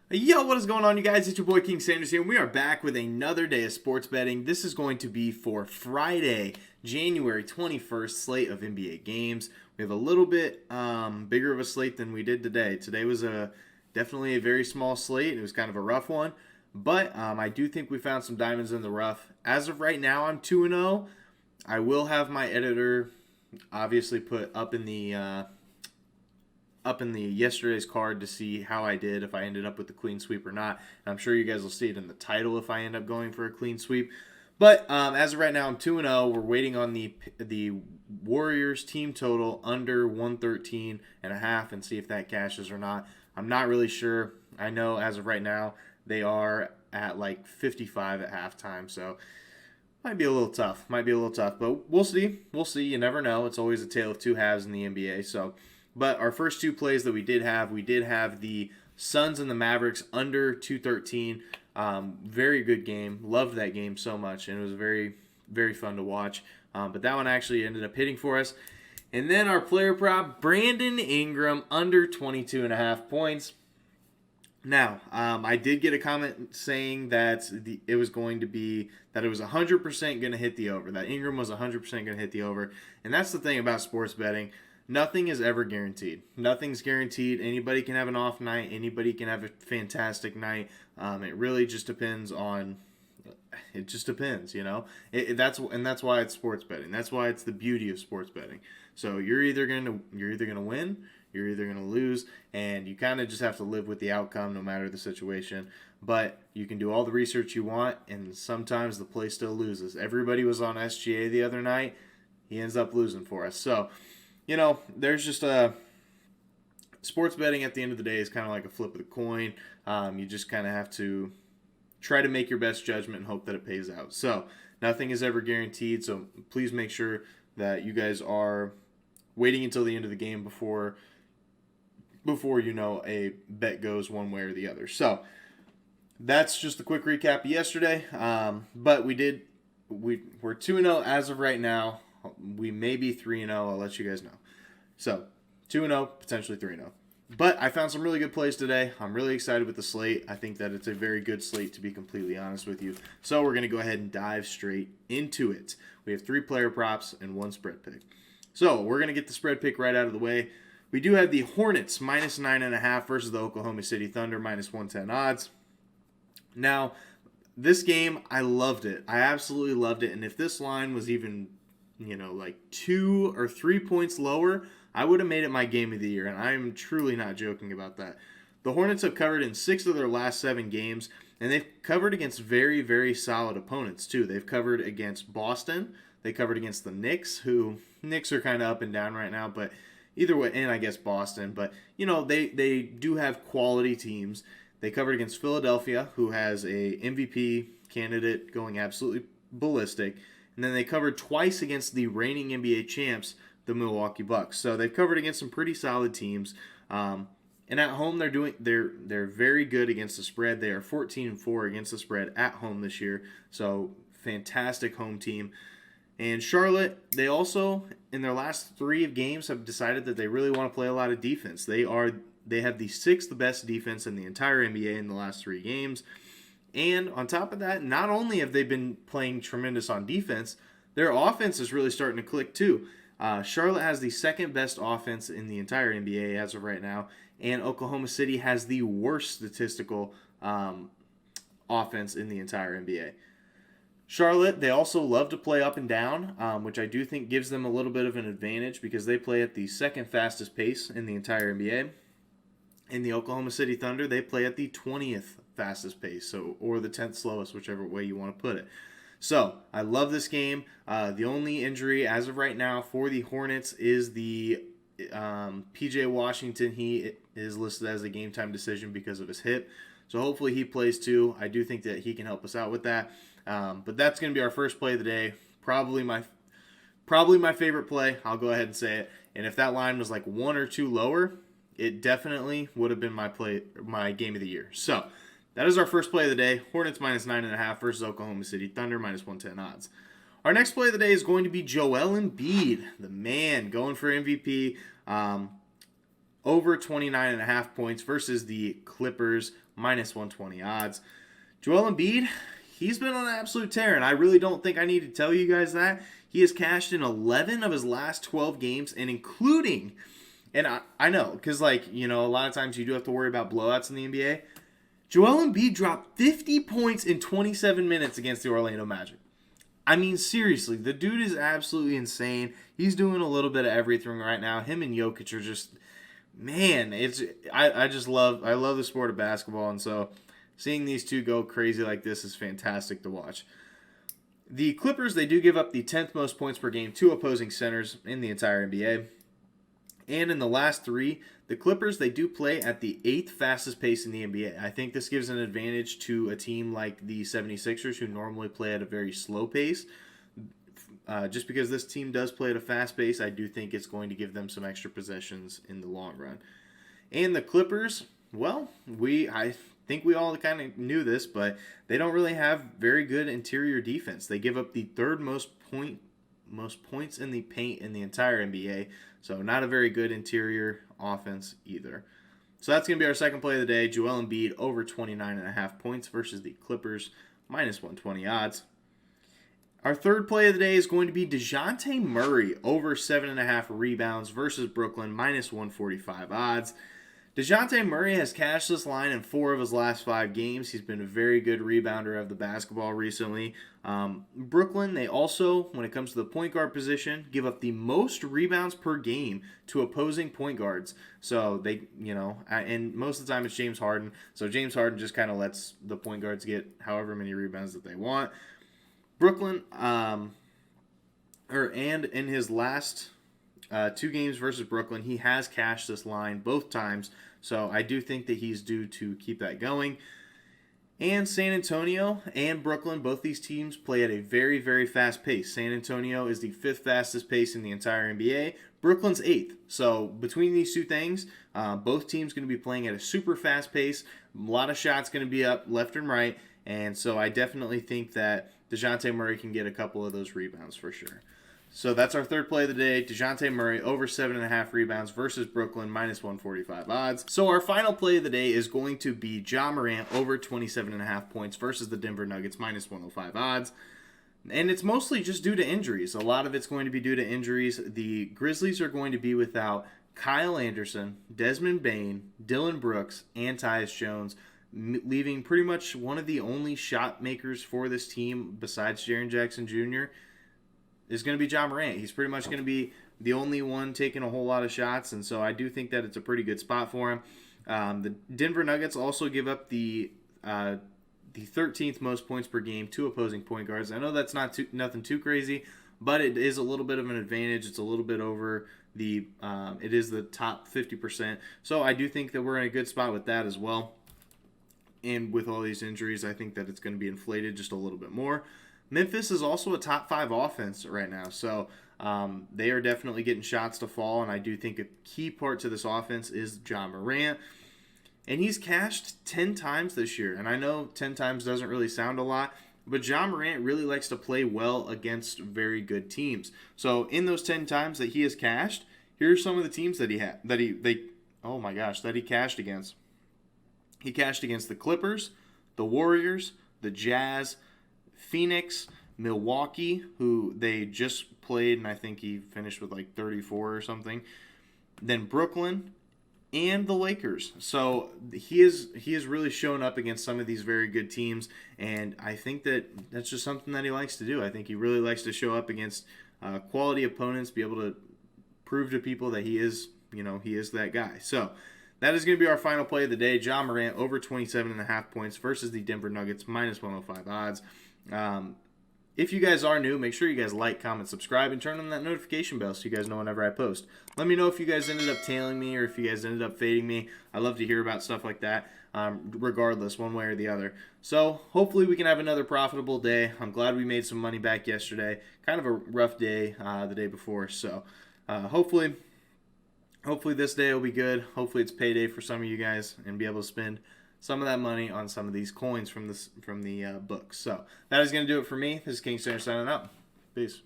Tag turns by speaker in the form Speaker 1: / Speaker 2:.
Speaker 1: Yo, what is going on, you guys? It's your boy King Sanders here, and we are back with another day of sports betting. This is going to be for Friday, January 21st slate of NBA games. We have a little bit bigger of a slate than we did today. Today was definitely a very small slate. It was kind of a rough one, but I do think we found some diamonds in the rough. As of right now, I'm 2-0. I will have my editor obviously put up in the yesterday's card to see how I did, if I ended up with the clean sweep or not. And I'm sure you guys will see it in the title if I end up going for a clean sweep. But as of right now, I'm 2-0. We're waiting on the Warriors team total under 113.5 and see if that cashes or not. I'm not really sure. I know as of right now they are at like 55 at halftime, so might be a little tough. But we'll see. We'll see. You never know. It's always a tale of two halves in the NBA. But our first two plays that we did have the Suns and the Mavericks under 213. Very good game. Loved that game so much, and it was very, very fun to watch. But that one actually ended up hitting for us. And then our player prop, Brandon Ingram, under 22.5 points. Now, I did get a comment saying that it was 100% going to hit the over. That Ingram was 100% going to hit the over. And that's the thing about sports betting. Nothing is ever guaranteed. Nothing's guaranteed. Anybody can have an off night. Anybody can have a fantastic night. It really just depends on. It just depends, you know. That's why it's sports betting. That's why it's the beauty of sports betting. So you're either gonna win, you're either gonna lose, and you kind of just have to live with the outcome, no matter the situation. But you can do all the research you want, and sometimes the play still loses. Everybody was on SGA the other night. He ends up losing for us. So. You know, there's just sports betting at the end of the day is kind of like a flip of the coin. You just kind of have to try to make your best judgment and hope that it pays out. So nothing is ever guaranteed. So please make sure that you guys are waiting until the end of the game before a bet goes one way or the other. So that's just a quick recap of yesterday. But we're 2-0 as of right now. We may be 3-0. I'll let you guys know. So, 2-0, potentially 3-0. But I found some really good plays today. I'm really excited with the slate. I think that it's a very good slate, to be completely honest with you. So, we're going to go ahead and dive straight into it. We have 3 player props and 1 spread pick. So, we're going to get the spread pick right out of the way. We do have the Hornets minus 9.5 versus the Oklahoma City Thunder minus 110 odds. Now, this game, I loved it. I absolutely loved it. And if this line was even like 2 or 3 points lower, I would have made it my game of the year, and I'm truly not joking about that. The Hornets have covered in 6 of their last 7 games, and they've covered against very, very solid opponents, too. They've covered against Boston. They covered against the Knicks, who Knicks are kind of up and down right now, but either way, and I guess Boston. But, they do have quality teams. They covered against Philadelphia, who has a MVP candidate going absolutely ballistic. And then they covered twice against the reigning NBA champs, the Milwaukee Bucks. So they've covered against some pretty solid teams. And at home, they're very good against the spread. They are 14-4 against the spread at home this year. So fantastic home team. And Charlotte, they also in their last 3 games have decided that they really want to play a lot of defense. They have the 6th best defense in the entire NBA in the last 3 games. And on top of that, not only have they been playing tremendous on defense, their offense is really starting to click too. Charlotte has the 2nd best offense in the entire NBA as of right now, and Oklahoma City has the worst statistical offense in the entire NBA. Charlotte, they also love to play up and down, which I do think gives them a little bit of an advantage because they play at the 2nd fastest pace in the entire NBA. In the Oklahoma City Thunder, they play at the 20th fastest pace, or the 10th slowest, whichever way you want to put it. So, I love this game. The only injury as of right now for the Hornets is the PJ Washington. He is listed as a game time decision because of his hip. So, hopefully he plays too. I do think that he can help us out with that. But that's going to be our first play of the day. Probably my favorite play. I'll go ahead and say it. And if that line was like 1 or 2 lower, it definitely would have been my game of the year. So, that is our first play of the day. Hornets minus 9.5 versus Oklahoma City Thunder minus 110 odds. Our next play of the day is going to be Joel Embiid, the man, going for MVP. Over 29.5 points versus the Clippers minus 120 odds. Joel Embiid, he's been on an absolute tear, and I really don't think I need to tell you guys that. He has cashed in 11 of his last 12 games, and including, and I know, because, like, you know, a lot of times you do have to worry about blowouts in the NBA. Joel Embiid dropped 50 points in 27 minutes against the Orlando Magic. I mean, seriously, the dude is absolutely insane. He's doing a little bit of everything right now. Him and Jokic are just, man, I love the sport of basketball, and so seeing these two go crazy like this is fantastic to watch. The Clippers, they do give up the 10th most points per game to opposing centers in the entire NBA. And in the last three, the Clippers, they do play at the 8th fastest pace in the NBA. I think this gives an advantage to a team like the 76ers, who normally play at a very slow pace. Just because this team does play at a fast pace, I do think it's going to give them some extra possessions in the long run. And the Clippers, well, I think we all kind of knew this, but they don't really have very good interior defense. They give up the third most points in the paint in the entire NBA, so not a very good interior offense either. So that's going to be our second play of the day. Joel Embiid over 29.5 points versus the Clippers, minus 120 odds. Our third play of the day is going to be DeJounte Murray over 7.5 rebounds versus Brooklyn, minus 145 odds. DeJounte Murray has cashed this line in 4 of his last 5 games. He's been a very good rebounder of the basketball recently. Brooklyn, they also, when it comes to the point guard position, give up the most rebounds per game to opposing point guards. So they, you know, and most of the time it's James Harden. So James Harden just kind of lets the point guards get however many rebounds that they want. Brooklyn, and in his last 2 games versus Brooklyn, he has cashed this line both times. So I do think that he's due to keep that going. And San Antonio and Brooklyn, both these teams play at a very, very fast pace. San Antonio is the 5th fastest pace in the entire NBA. Brooklyn's 8th. So between these two things, both teams going to be playing at a super fast pace. A lot of shots going to be up left and right. And so I definitely think that DeJounte Murray can get a couple of those rebounds for sure. So that's our third play of the day. DeJounte Murray over 7.5 rebounds versus Brooklyn, minus 145 odds. So our final play of the day is going to be Ja Morant over 27.5 points versus the Denver Nuggets, minus 105 odds. And it's mostly just due to injuries. A lot of it's going to be due to injuries. The Grizzlies are going to be without Kyle Anderson, Desmond Bane, Dillon Brooks, and Tyus Jones, leaving pretty much one of the only shot makers for this team besides Jaren Jackson Jr. is going to be Ja Morant. He's pretty much going to be the only one taking a whole lot of shots, and so I do think that it's a pretty good spot for him. The Denver Nuggets also give up the 13th most points per game to opposing point guards. I know that's nothing too crazy, but it is a little bit of an advantage. It's a little bit over the it is the top 50%. So I do think that we're in a good spot with that as well. And with all these injuries, I think that it's going to be inflated just a little bit more. Memphis is also a top 5 offense right now, so they are definitely getting shots to fall, and I do think a key part to this offense is Ja Morant. And he's cashed 10 times this year, and I know 10 times doesn't really sound a lot, but Ja Morant really likes to play well against very good teams. So in those 10 times that he has cashed, here's some of the teams that he cashed against. He cashed against the Clippers, the Warriors, the Jazz, Phoenix, Milwaukee, who they just played, and I think he finished with like 34 or something. Then Brooklyn and the Lakers. So he has really shown up against some of these very good teams, and I think that that's just something that he likes to do. I think he really likes to show up against quality opponents, be able to prove to people that he is that guy. So that is going to be our final play of the day. Ja Morant over 27.5 points versus the Denver Nuggets, minus 105 odds. If you guys are new, make sure you guys like, comment, subscribe, and turn on that notification bell so you guys know whenever I post. Let me know if you guys ended up tailing me or if you guys ended up fading me. I love to hear about stuff like that, regardless, one way or the other. So hopefully we can have another profitable day. I'm glad we made some money back yesterday. Kind of a rough day the day before. So hopefully this day will be good. Hopefully it's payday for some of you guys and be able to spend some of that money on some of these coins from the books. So that is going to do it for me. This is King Sander signing out. Peace.